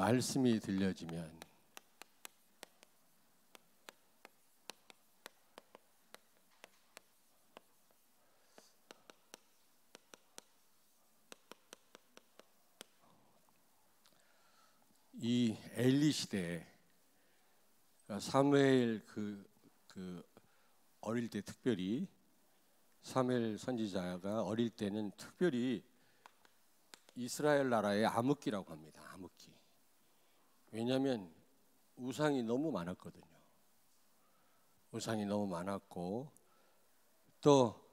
말씀이 들려지면 이 엘리 시대에 사무엘 그 어릴 때 특별히 사무엘 선지자가 어릴 때는 특별히 이스라엘 나라의 암흑기라고 합니다. 암흑기. 왜냐하면 우상이 너무 많았거든요. 우상이 너무 많았고 또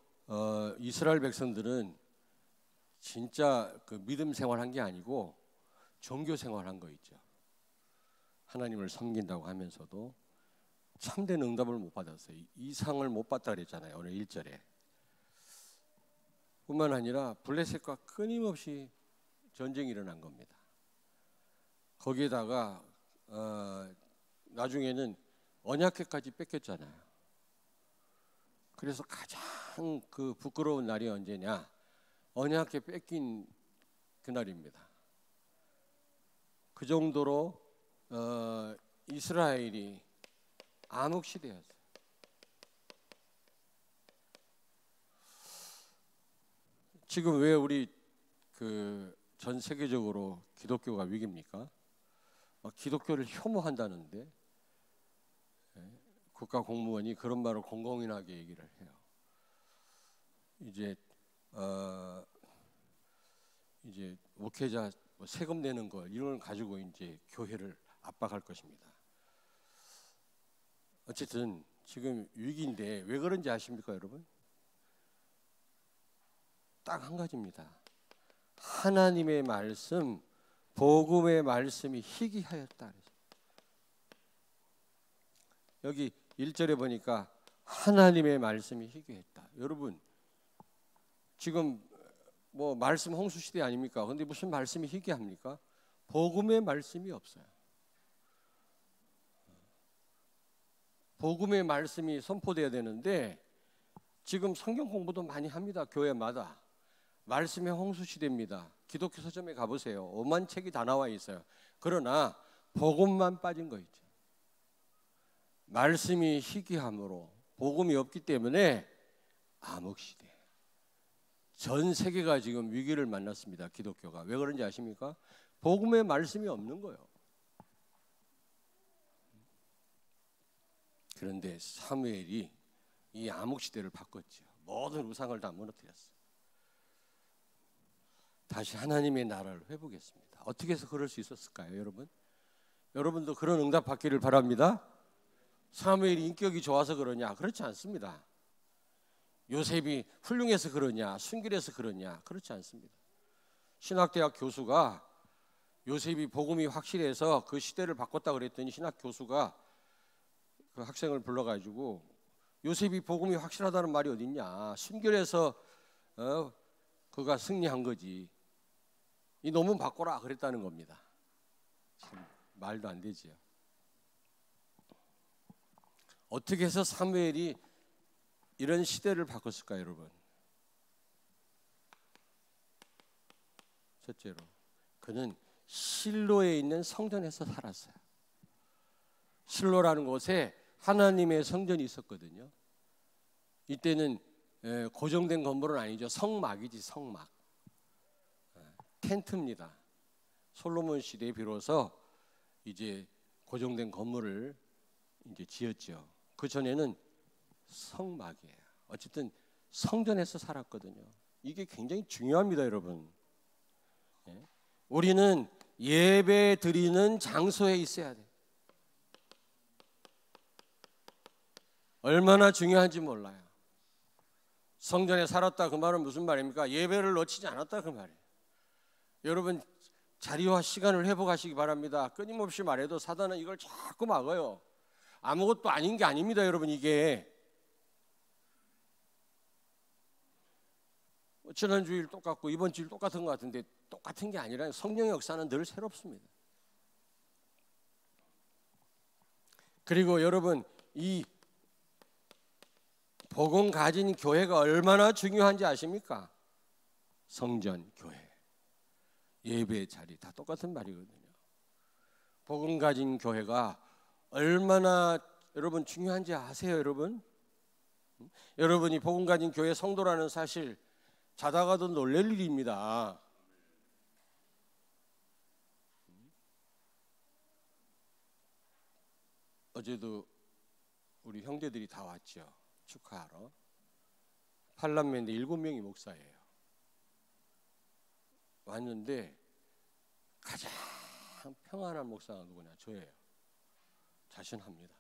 이스라엘 백성들은 진짜 그 믿음 생활한 게 아니고 종교 생활한 거 있죠. 하나님을 섬긴다고 하면서도 참된 응답을 못 받았어요. 이상을 못 받다 그랬잖아요. 오늘 1절에. 뿐만 아니라 블레셋과 끊임없이 전쟁이 일어난 겁니다. 거기에다가 나중에는 언약궤까지 뺏겼잖아요. 그래서 가장 그 부끄러운 날이 언제냐? 언약궤 뺏긴 그날입니다. 그 정도로 이스라엘이 암흑 시대였어요. 지금 왜 우리 전 세계적으로 기독교가 위기입니까? 기독교를 혐오한다는데 국가 공무원이 그런 말을 공공연하게 얘기를 해요. 이제 목회자 세금 내는 거 이런 걸 가지고 이제 교회를 압박할 것입니다. 어쨌든 지금 위기인데 왜 그런지 아십니까, 여러분? 딱 한 가지입니다. 하나님의 말씀, 복음의 말씀이 희귀하였다. 여기 1절에 보니까 하나님의 말씀이 희귀했다. 여러분, 지금 뭐 말씀 홍수 시대 아닙니까? 근데 무슨 말씀이 희귀합니까? 복음의 말씀이 없어요. 복음의 말씀이 선포돼야 되는데 지금 성경 공부도 많이 합니다. 교회마다. 말씀의 홍수 시대입니다. 기독교 서점에 가보세요. 오만 책이 다 나와 있어요. 그러나 복음만 빠진 거 있죠. 말씀이 희귀함으로 복음이 없기 때문에 암흑 시대. 전 세계가 지금 위기를 만났습니다. 기독교가. 왜 그런지 아십니까? 복음의 말씀이 없는 거예요. 그런데 사무엘이 이 암흑 시대를 바꿨죠. 모든 우상을 다 무너뜨렸어요. 다시 하나님의 나라를 회복했습니다. 어떻게 해서 그럴 수 있었을까요, 여러분? 여러분도 그런 응답 받기를 바랍니다. 사무엘이 인격이 좋아서 그러냐? 그렇지 않습니다. 요셉이 훌륭해서 그러냐? 순결해서 그러냐? 그렇지 않습니다. 신학대학 교수가 요셉이 복음이 확실해서 그 시대를 바꿨다 그랬더니 신학 교수가 그 학생을 불러가지고 요셉이 복음이 확실하다는 말이 어딨냐? 순결해서 그가 승리한 거지. 이 논문 바꿔라 그랬다는 겁니다. 참 말도 안 되지요. 어떻게 해서 사무엘이 이런 시대를 바꿨을까요, 여러분? 첫째로 그는 실로에 있는 성전에서 살았어요. 실로라는 곳에 하나님의 성전이 있었거든요. 이때는 고정된 건물은 아니죠. 성막이지, 성막. 텐트입니다. 솔로몬 시대에 비로소 이제 고정된 건물을 이제 지었죠. 그 전에는 성막이에요. 어쨌든 성전에서 살았거든요. 이게 굉장히 중요합니다, 여러분. 우리는 예배 드리는 장소에 있어야 돼. 얼마나 중요한지 몰라요. 성전에 살았다 그 말은 무슨 말입니까? 예배를 놓치지 않았다 그 말이에요. 여러분 자리와 시간을 회복하시기 바랍니다. 끊임없이 말해도 사단은 이걸 자꾸 막아요. 아무것도 아닌 게 아닙니다, 여러분. 이게 지난주일 똑같고 이번 주일 똑같은 것 같은데 똑같은 게 아니라 성령의 역사는 늘 새롭습니다. 그리고 여러분 이 복음 가진 교회가 얼마나 중요한지 아십니까? 성전, 교회, 예배 자리 다 똑같은 말이거든요. 복음 가진 교회가 얼마나 여러분 중요한지 아세요, 여러분? 여러분이 복음 가진 교회 성도라는 사실 자다가도 놀랄 일입니다. 어제도 우리 형제들이 다 왔죠. 축하하러. 팔남매인데 7명이 목사예요. 왔는데 가장 평안한 목사가 누구냐? 저예요. 자신합니다.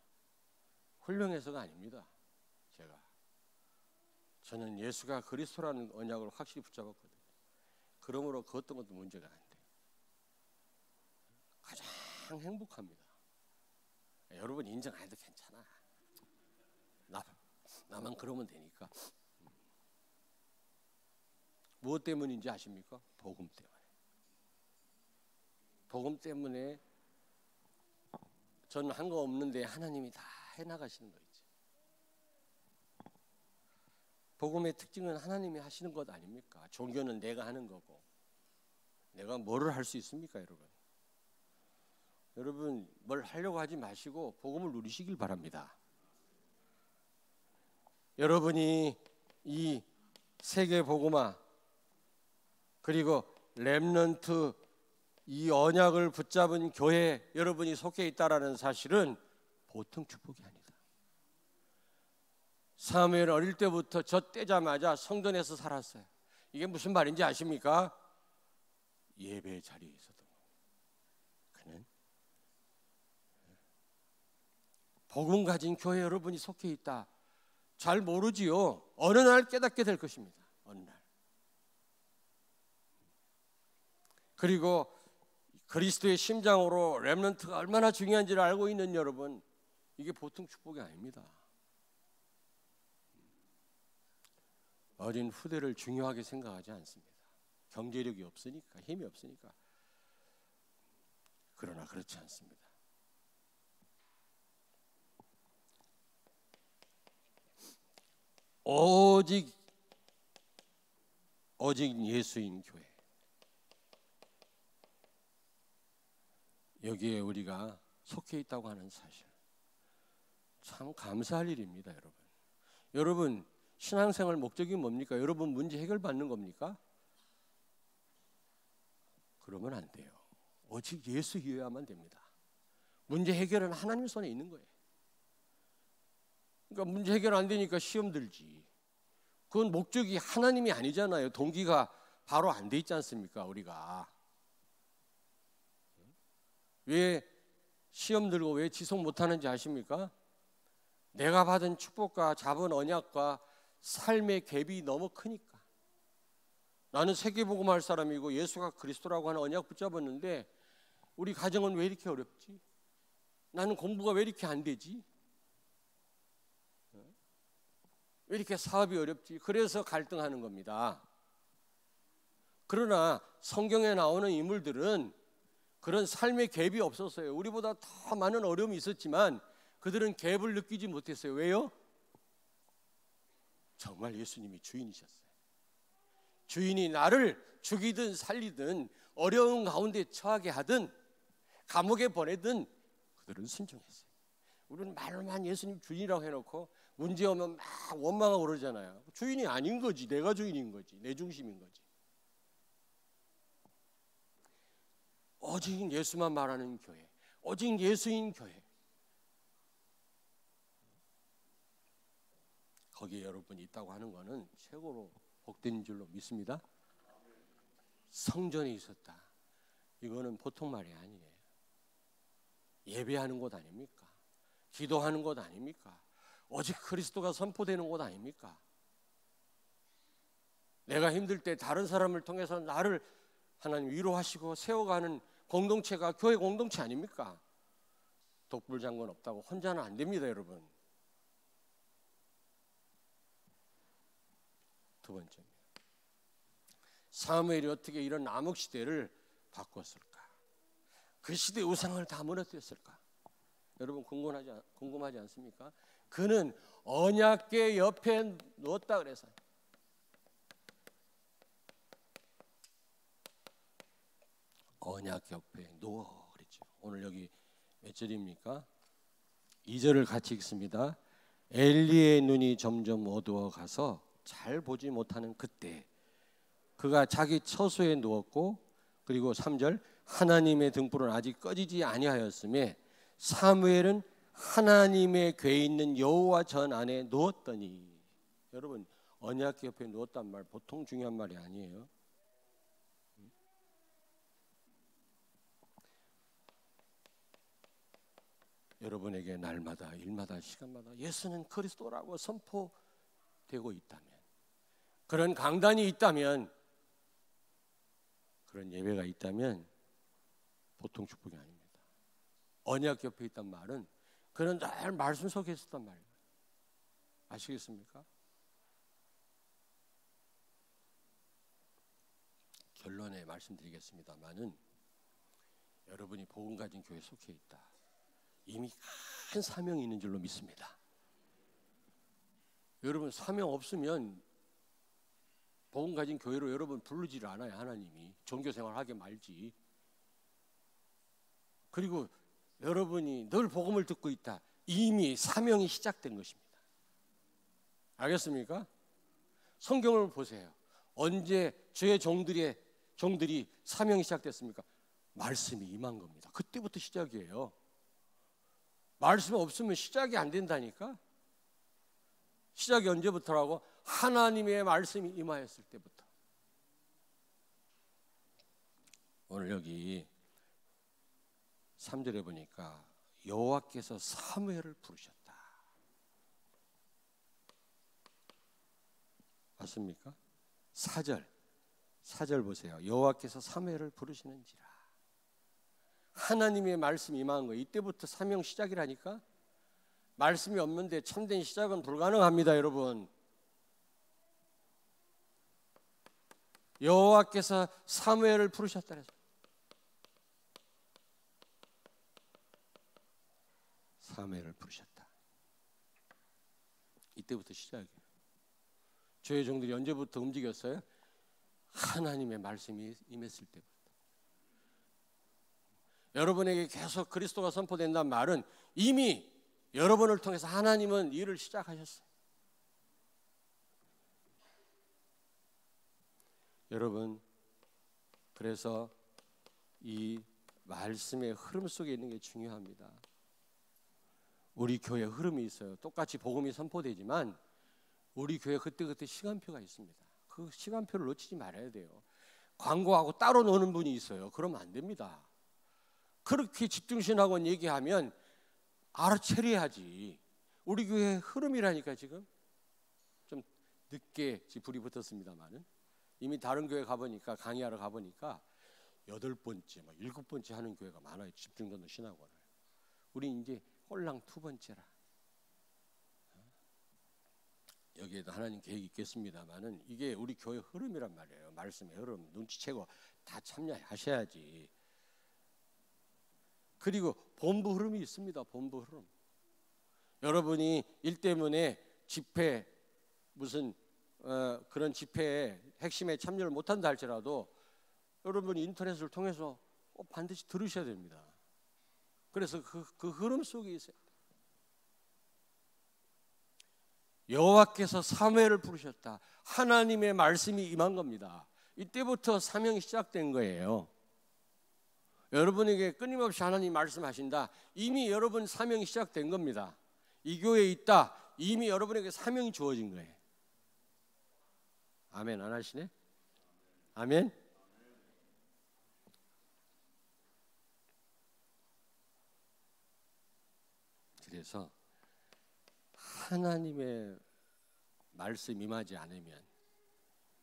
훌륭해서가 아닙니다. 저는 예수가 그리스도라는 언약을 확실히 붙잡았거든요. 그러므로 그 어떤 것도 문제가 안 돼요. 가장 행복합니다. 여러분 인정 안 해도 괜찮아. 나만 그러면 되니까. 무엇 때문인지 아십니까? 복음 때문에. 복음 때문에 저는 한 거 없는데 하나님이 다 해나가시는 거 있죠. 복음의 특징은 하나님이 하시는 것 아닙니까? 종교는 내가 하는 거고. 내가 뭐를 할 수 있습니까, 여러분? 여러분 뭘 하려고 하지 마시고 복음을 누리시길 바랍니다. 여러분이 이 세계 복음화 그리고 렘넌트 이 언약을 붙잡은 교회에 여러분이 속해 있다라는 사실은 보통 축복이 아니다. 사무엘 어릴 때부터 젖대자마자 성전에서 살았어요. 이게 무슨 말인지 아십니까? 예배 자리에 있어도 그는 복음 가진 교회 여러분이 속해 있다. 잘 모르지요. 어느 날 깨닫게 될 것입니다. 어느 날. 그리고 그리스도의 심장으로 렘넌트가 얼마나 중요한지를 알고 있는 여러분, 이게 보통 축복이 아닙니다. 어린 후대를 중요하게 생각하지 않습니다. 경제력이 없으니까, 힘이 없으니까. 그러나 그렇지 않습니다. 오직 예수인 교회. 여기에 우리가 속해 있다고 하는 사실, 참 감사할 일입니다, 여러분. 여러분 신앙생활 목적이 뭡니까? 여러분 문제 해결받는 겁니까? 그러면 안 돼요. 오직 예수여야만 됩니다. 문제 해결은 하나님 손에 있는 거예요. 그러니까 문제 해결 안 되니까 시험 들지. 그건 목적이 하나님이 아니잖아요. 동기가 바로 안 돼 있지 않습니까? 우리가 왜 시험 들고 왜 지속 못하는지 아십니까? 내가 받은 축복과 잡은 언약과 삶의 갭이 너무 크니까. 나는 세계복음할 사람이고 예수가 그리스도라고 하는 언약 붙잡았는데 우리 가정은 왜 이렇게 어렵지? 나는 공부가 왜 이렇게 안 되지? 왜 이렇게 사업이 어렵지? 그래서 갈등하는 겁니다. 그러나 성경에 나오는 인물들은 그런 삶의 갭이 없었어요. 우리보다 더 많은 어려움이 있었지만 그들은 갭을 느끼지 못했어요. 왜요? 정말 예수님이 주인이셨어요. 주인이 나를 죽이든 살리든 어려운 가운데 처하게 하든 감옥에 보내든 그들은 순종했어요. 우리는 말로만 예수님 주인이라고 해놓고 문제 오면 막 원망하고 그러잖아요. 주인이 아닌 거지. 내가 주인인 거지. 내 중심인 거지. 오직 예수만 말하는 교회, 오직 예수인 교회, 거기에 여러분이 있다고 하는 것은 최고로 복된 줄로 믿습니다. 성전에 있었다. 이거는 보통 말이 아니에요. 예배하는 곳 아닙니까? 기도하는 곳 아닙니까? 오직 그리스도가 선포되는 곳 아닙니까? 내가 힘들 때 다른 사람을 통해서 나를 하나님 위로하시고 세워가는 공동체가 교회 공동체 아닙니까? 독불장군 없다고 혼자는 안 됩니다, 여러분. 두 번째입니다. 사무엘이 어떻게 이런 암흑 시대를 바꿨을까? 그 시대의 우상을 다 무너뜨렸을까? 여러분 궁금하지 않습니까? 그는 언약궤 옆에 놓았다 그래서 언약 옆에 누워 그랬죠. 되겠죠. 오늘 여기 몇 절입니까? 2절을 같이 읽습니다. 엘리의 눈이 점점 어두워 가서 잘 보지 못하는 그때 그가 자기 처소에 누웠고, 그리고 3절, 하나님의 등불은 아직 꺼지지 아니하였음에 사무엘은 하나님의 궤에 있는 여호와 전 안에 누웠더니. 여러분, 언약 옆에 누웠단 말 보통 중요한 말이 아니에요. 여러분에게 날마다 일마다 시간마다 예수는 그리스도라고 선포되고 있다면, 그런 강단이 있다면, 그런 예배가 있다면 보통 축복이 아닙니다. 언약 옆에 있단 말은 그는 늘 말씀 속에 있었단 말이에요. 아시겠습니까? 결론에 말씀드리겠습니다만은, 여러분이 복음 가진 교회에 속해 있다. 이미 큰 사명이 있는 줄로 믿습니다. 여러분, 사명 없으면 복음 가진 교회로 여러분 부르지를 않아요. 하나님이 종교생활 하게 말지. 그리고 여러분이 늘 복음을 듣고 있다. 이미 사명이 시작된 것입니다. 알겠습니까? 성경을 보세요. 언제 주의 종들이 사명이 시작됐습니까? 말씀이 임한 겁니다. 그때부터 시작이에요. 말씀 없으면 시작이 안 된다니까. 시작이 언제부터라고? 하나님의 말씀이 임하였을 때부터. 오늘 여기 3절에 보니까 여호와께서 사무엘을 부르셨다. 맞습니까? 4절 보세요. 여호와께서 사무엘을 부르시는지라. 하나님의 말씀이 임한 거예요. 이때부터 사명 시작이라니까. 말씀이 없는데 참된 시작은 불가능합니다, 여러분. 여호와께서 사무엘을 부르셨다 그랬어요. 사무엘을 부르셨다. 이때부터 시작이에요. 주의 종들이 언제부터 움직였어요? 하나님의 말씀이 임했을 때부터. 여러분에게 계속 그리스도가 선포된다는 말은 이미 여러분을 통해서 하나님은 일을 시작하셨어요. 여러분, 그래서 이 말씀의 흐름 속에 있는 게 중요합니다. 우리 교회 흐름이 있어요. 똑같이 복음이 선포되지만 우리 교회 그때그때 시간표가 있습니다. 그 시간표를 놓치지 말아야 돼요. 광고하고 따로 노는 분이 있어요. 그러면 안 됩니다. 그렇게 집중신학원 얘기하면 알아채려야지. 우리 교회 흐름이라니까. 지금 좀 늦게 불이 붙었습니다만은 이미 다른 교회 가보니까, 강의하러 가보니까 8번째, 7번째 하는 교회가 많아요. 집중전도 신학원을. 우리 이제 꼴랑 2번째라. 여기에도 하나님 계획이 있겠습니다만은 이게 우리 교회 흐름이란 말이에요. 말씀의 흐름 눈치채고 다 참여하셔야지. 그리고 본부 흐름이 있습니다. 본부 흐름. 여러분이 일 때문에 집회 무슨 그런 집회에 핵심에 참여를 못한다 할지라도 여러분이 인터넷을 통해서 반드시 들으셔야 됩니다. 그래서 그 흐름 속에 있어요. 여호와께서 사무엘을 부르셨다. 하나님의 말씀이 임한 겁니다. 이때부터 사명이 시작된 거예요. 여러분에게 끊임없이 하나님 말씀하신다. 이미 여러분 사명이 시작된 겁니다. 이 교회에 있다. 이미 여러분에게 사명이 주어진 거예요. 아멘. 안 하시네? 아멘. 그래서 하나님의 말씀 임하지 않으면,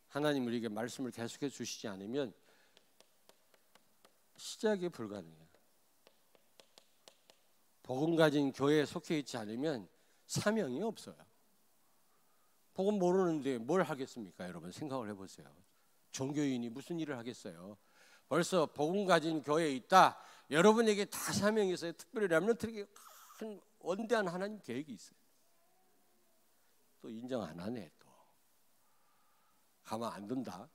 하나님 우리에게 말씀을 계속해 주시지 않으면 시작이 불가능해요. 복음 가진 교회에 속해 있지 않으면 사명이 없어요. 복음 모르는데 뭘 하겠습니까? 여러분 생각을 해보세요. 종교인이 무슨 일을 하겠어요? 벌써 복음 가진 교회에 있다. 여러분에게 다 사명이 있어요. 특별히 렘넌트에게 큰 원대한 하나님 계획이 있어요. 또 인정 안 하네. 또 가만 안 둔다.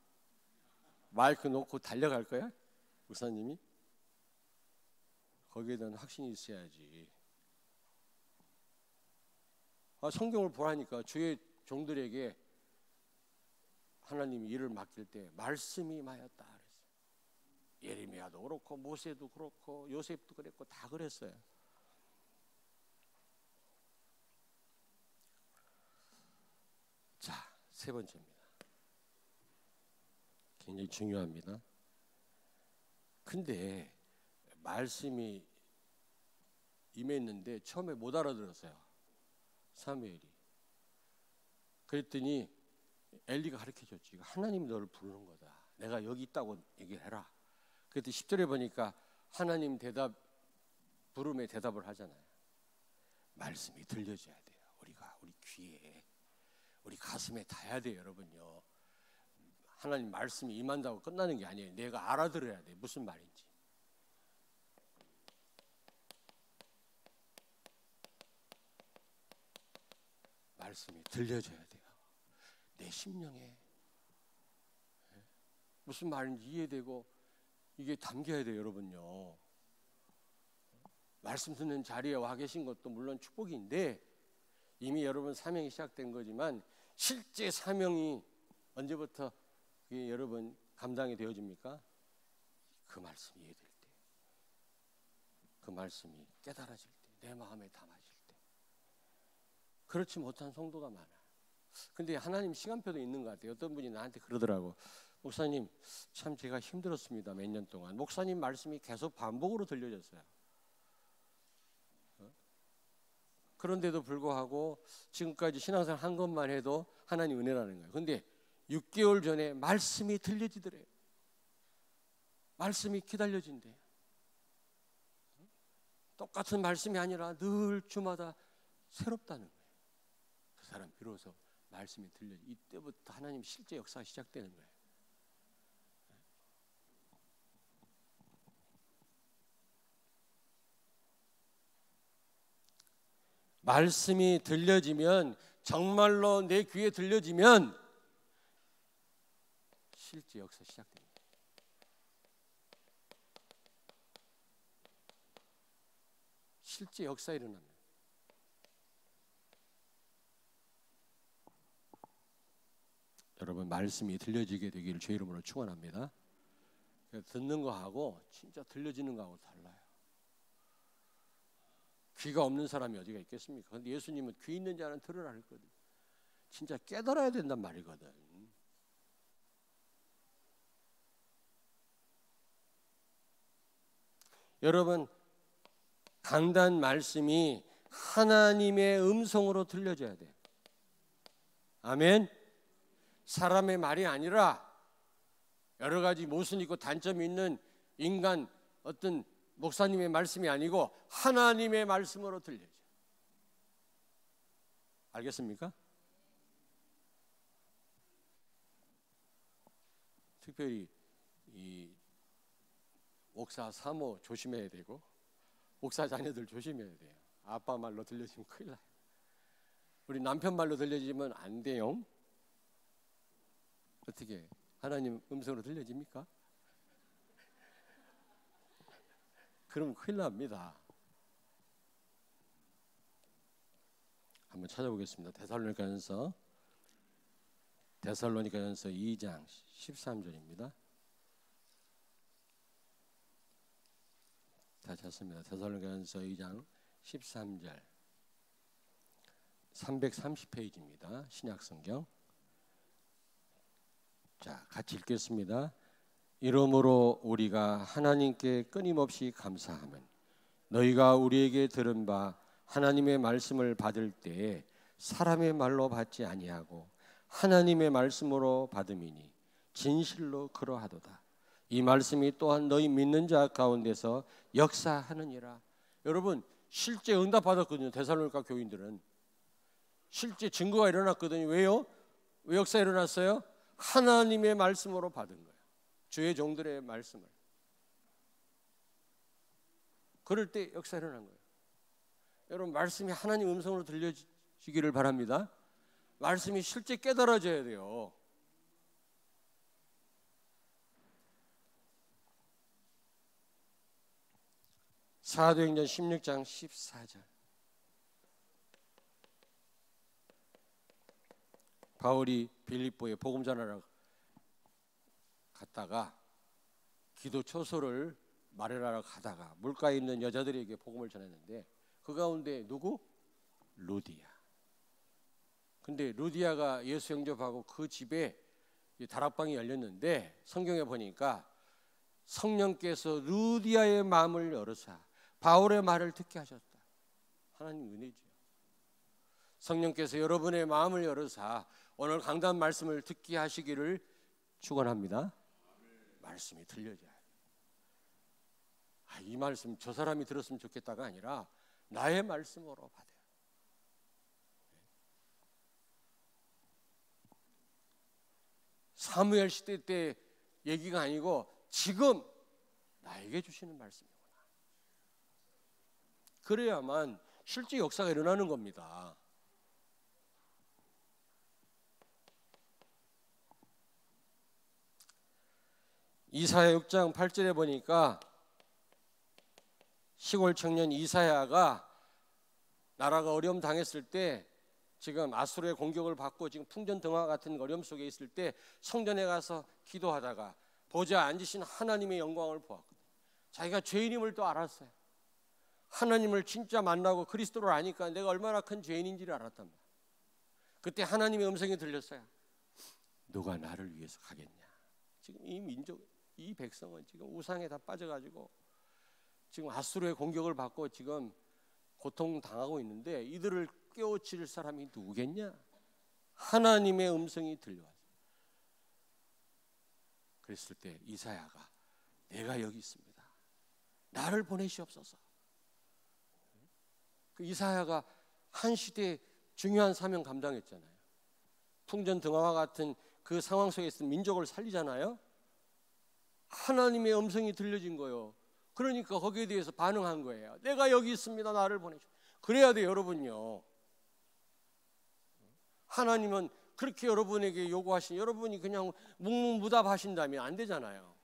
마이크 놓고 달려갈 거야? 목사님이? 거기에 대한 확신이 있어야지. 성경을 보라니까 주의 종들에게 하나님이 일을 맡길 때 말씀이 임하였다 그랬어요. 예레미야도 그렇고 모세도 그렇고 요셉도 그랬고 다 그랬어요. 자, 세 번째입니다. 굉장히 중요합니다. 근데 말씀이 임했는데 처음에 못 알아들었어요. 사무엘이. 그랬더니 엘리가 가르쳐줬지. 하나님이 너를 부르는 거다. 내가 여기 있다고 얘기해라. 그랬더니 10절에 보니까 하나님 부름에 대답을 하잖아요. 말씀이 들려줘야 돼요. 우리 귀에, 우리 가슴에 닿아야 돼요, 여러분요. 하나님 말씀이 임한다고 끝나는 게 아니에요. 내가 알아들어야 돼. 무슨 말인지. 말씀이 들려줘야 돼요. 내 심령에 무슨 말인지 이해되고 이게 담겨야 돼요, 여러분요. 말씀 듣는 자리에 와 계신 것도 물론 축복인데 이미 여러분 사명이 시작된 거지만 실제 사명이 언제부터 여러분 감당이 되어집니까? 그 말씀이 이해될 때, 그 말씀이 깨달아질 때, 내 마음에 담아질 때. 그렇지 못한 성도가 많아요. 근데 하나님 시간표도 있는 것 같아요. 어떤 분이 나한테 그러더라고. 목사님, 참 제가 힘들었습니다. 몇 년 동안. 목사님 말씀이 계속 반복으로 들려졌어요. 그런데도 불구하고 지금까지 신앙생활 한 것만 해도 하나님 은혜라는 거예요. 근데 6개월 전에 말씀이 들려지더래요. 말씀이 기다려진대요. 똑같은 말씀이 아니라 늘 주마다 새롭다는 거예요. 그 사람 비로소 말씀이 들려지. 이때부터 하나님 실제 역사가 시작되는 거예요. 말씀이 들려지면, 정말로 내 귀에 들려지면 실제 역사 시작됩니다. 실제 역사 일어납니다. 여러분, 말씀이 들려지게 되기를 주의 이름으로 축원합니다. 듣는 거하고 진짜 들려지는 거하고 달라요. 귀가 없는 사람이 어디가 있겠습니까? 그런데 예수님은 귀 있는 자는 들으라 했거든요. 진짜 깨달아야 된단 말이거든. 여러분, 강단 말씀이 하나님의 음성으로 들려져야 돼요. 아멘. 사람의 말이 아니라 여러 가지 모순 있고 단점이 있는 인간 어떤 목사님의 말씀이 아니고 하나님의 말씀으로 들려져. 알겠습니까? 특별히 이 목사 사모 조심해야 되고 목사 자녀들 조심해야 돼요. 아빠 말로 들려지면 큰일 나요. 우리 남편 말로 들려지면 안 돼요. 어떻게 하나님 음성으로 들려집니까? 그러면 큰일 납니다. 한번 찾아보겠습니다. 데살로니가전서 2장 13절입니다. 다 찾습니다. 데살로니가전서 2장 13절 330페이지입니다. 신약성경. 자, 같이 읽겠습니다. 이러므로 우리가 하나님께 끊임없이 감사하면 너희가 우리에게 들은 바 하나님의 말씀을 받을 때 사람의 말로 받지 아니하고 하나님의 말씀으로 받음이니 진실로 그러하도다. 이 말씀이 또한 너희 믿는 자 가운데서 역사하느니라. 여러분, 실제 응답 받았거든요. 데살로니가 교인들은 실제 증거가 일어났거든요. 왜요? 왜 역사 일어났어요? 하나님의 말씀으로 받은 거예요. 주의 종들의 말씀을. 그럴 때 역사 일어난 거예요. 여러분, 말씀이 하나님 음성으로 들려지기를 바랍니다. 말씀이 실제 깨달아져야 돼요. 사도행전 16장 14절. 바울이 빌립보에 복음 전하러 갔다가 기도 초소를 마련하러 가다가 물가에 있는 여자들에게 복음을 전했는데 그 가운데 누구? 루디아. 근데 루디아가 예수 영접하고 그 집에 다락방이 열렸는데 성경에 보니까 성령께서 루디아의 마음을 열으사 바울의 말을 듣게 하셨다. 하나님 은혜죠. 성령께서 여러분의 마음을 열으사 오늘 강단 말씀을 듣게 하시기를 축원합니다. 말씀이 들려져야 돼요. 이 말씀 저 사람이 들었으면 좋겠다가 아니라 나의 말씀으로 받아요. 사무엘 시대 때 얘기가 아니고 지금 나에게 주시는 말씀이구나. 그래야만 실제 역사가 일어나는 겁니다. 이사야 6장 8절에 보니까 시골 청년 이사야가 나라가 어려움 당했을 때 지금 아수르의 공격을 받고 지금 풍전등화 같은 어려움 속에 있을 때 성전에 가서 기도하다가 보좌 앉으신 하나님의 영광을 보았거든요. 자기가 죄인임을 또 알았어요. 하나님을 진짜 만나고 그리스도를 아니까 내가 얼마나 큰 죄인인지를 알았단 말이에요. 그때 하나님의 음성이 들렸어요. 누가 나를 위해서 가겠냐. 지금 이 민족, 이 백성은 지금 우상에 다 빠져가지고 지금 아수르의 공격을 받고 지금 고통당하고 있는데 이들을 깨우칠 사람이 누구겠냐? 하나님의 음성이 들려왔어요. 그랬을 때 이사야가 내가 여기 있습니다. 나를 보내시옵소서. 그 이사야가 한 시대에 중요한 사명 감당했잖아요. 풍전등화와 같은 그 상황 속에 있는 민족을 살리잖아요. 하나님의 음성이 들려진 거예요. 그러니까 거기에 대해서 반응한 거예요. 내가 여기 있습니다. 나를 보내시오. 그래야 돼요, 여러분요. 하나님은 그렇게 여러분에게 요구하신 여러분이 그냥 묵묵무답하신다면 안 되잖아요.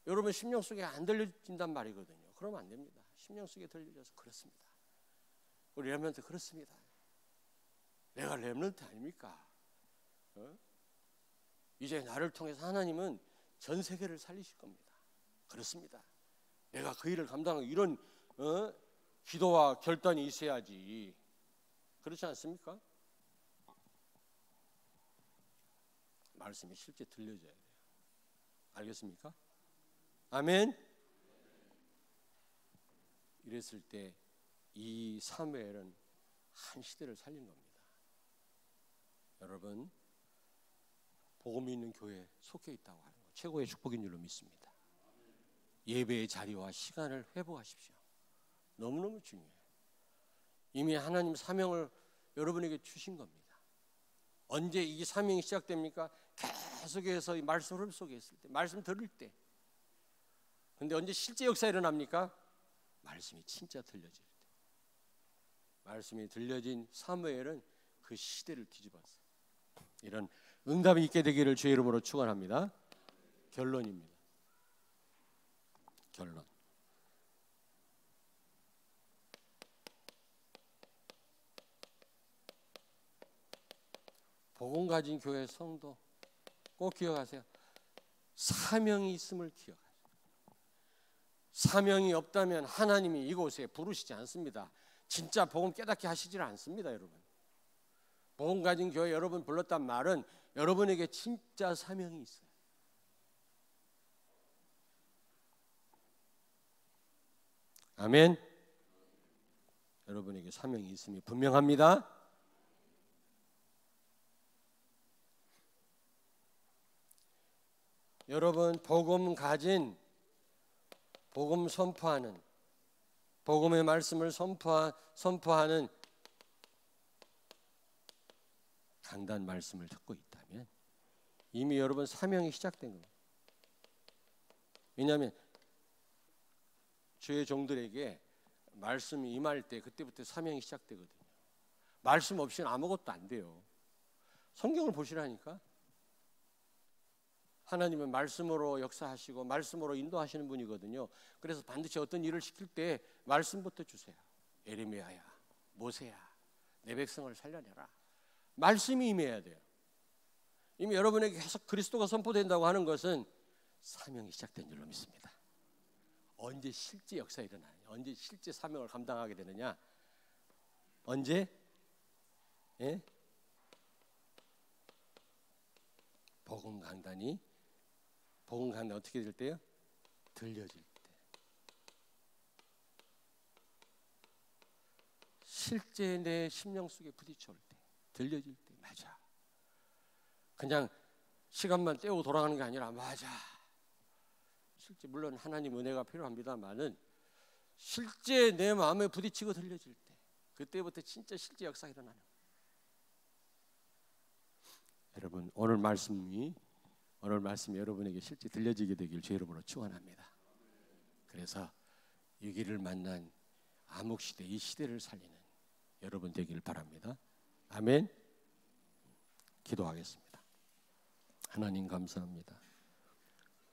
여러분 심령 속에 안 들려진단 말이거든요. 그러면 안 됩니다. 심령 속에 들려져서 그렇습니다. 우리 렘넌트 그렇습니다. 내가 렘넌트 아닙니까? 이제 나를 통해서 하나님은 전 세계를 살리실 겁니다. 그렇습니다. 내가 그 일을 감당하고 이런 기도와 결단이 있어야지. 그렇지 않습니까? 말씀이 실제 들려져야 돼요. 알겠습니까? 아멘. 이랬을 때 이 사무엘은 한 시대를 살린 겁니다. 여러분 복음이 있는 교회에 속해 있다고 하는 거 최고의 축복인 줄로 믿습니다. 예배의 자리와 시간을 회복하십시오. 너무너무 중요해요. 이미 하나님 사명을 여러분에게 주신 겁니다. 언제 이 사명이 시작됩니까? 계속해서 이 말씀 흐름 속에 있을 때, 말씀 들을 때. 근데 언제 실제 역사 일어납니까? 말씀이 진짜 들려질 때. 말씀이 들려진 사무엘은 그 시대를 뒤집었어요. 이런 응답이 있게 되기를 주의 이름으로 축원합니다. 결론입니다. 결론. 복음 가진 교회 성도 꼭 기억하세요. 사명이 있음을 기억하세요. 사명이 없다면 하나님이 이곳에 부르시지 않습니다. 진짜 복음 깨닫게 하시질 않습니다, 여러분. 복음 가진 교회 여러분 불렀단 말은 여러분에게 진짜 사명이 있어요. 아멘. 여러분에게 사명이 있음이 분명합니다. 여러분 복음 가진 복음 선포하는 복음의 말씀을 선포하는 강단 말씀을 듣고 있다면 이미 여러분 사명이 시작된 겁니다. 왜냐하면 주의 종들에게 말씀이 임할 때 그때부터 사명이 시작되거든요. 말씀 없이는 아무것도 안 돼요. 성경을 보시라니까. 하나님은 말씀으로 역사하시고 말씀으로 인도하시는 분이거든요. 그래서 반드시 어떤 일을 시킬 때 말씀부터 주세요. 예레미야야, 모세야, 내 백성을 살려내라. 말씀이 임해야 돼요. 이미 여러분에게 계속 그리스도가 선포된다고 하는 것은 사명이 시작된 줄로 믿습니다. 언제 실제 역사 일어나냐, 언제 실제 사명을 감당하게 되느냐, 언제? 예? 복음 강단이 어떻게 될 때요? 들려질 때. 실제 내 심령 속에 부딪혀올 때, 들려질 때. 맞아. 그냥 시간만 때우고 돌아가는 게 아니라 맞아. 실제 물론 하나님 은혜가 필요합니다만은 실제 내 마음에 부딪히고 들려질 때, 그때부터 진짜 실제 역사가 일어나는 거예요. 여러분, 오늘 말씀이 여러분에게 실제 들려지게 되길 주 이름으로 축원합니다. 그래서 위기를 만난 암흑시대, 이 시대를 살리는 여러분 되길 바랍니다. 아멘. 기도하겠습니다. 하나님 감사합니다.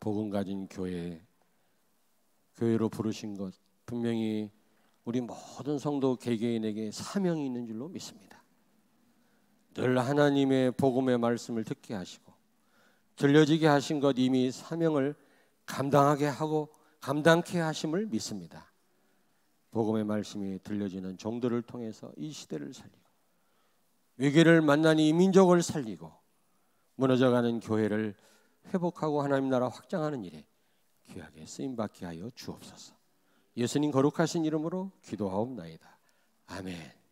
복음 가진 교회로 부르신 것 분명히 우리 모든 성도 개개인에게 사명이 있는 줄로 믿습니다. 늘 하나님의 복음의 말씀을 듣게 하시고 들려지게 하신 것 이미 사명을 감당하게 하고 감당케 하심을 믿습니다. 복음의 말씀이 들려지는 종들을 통해서 이 시대를 살리고 위기를 만난 이 민족을 살리고 무너져가는 교회를 회복하고 하나님 나라 확장하는 일에 귀하게 쓰임받게 하여 주옵소서. 예수님 거룩하신 이름으로 기도하옵나이다. 아멘.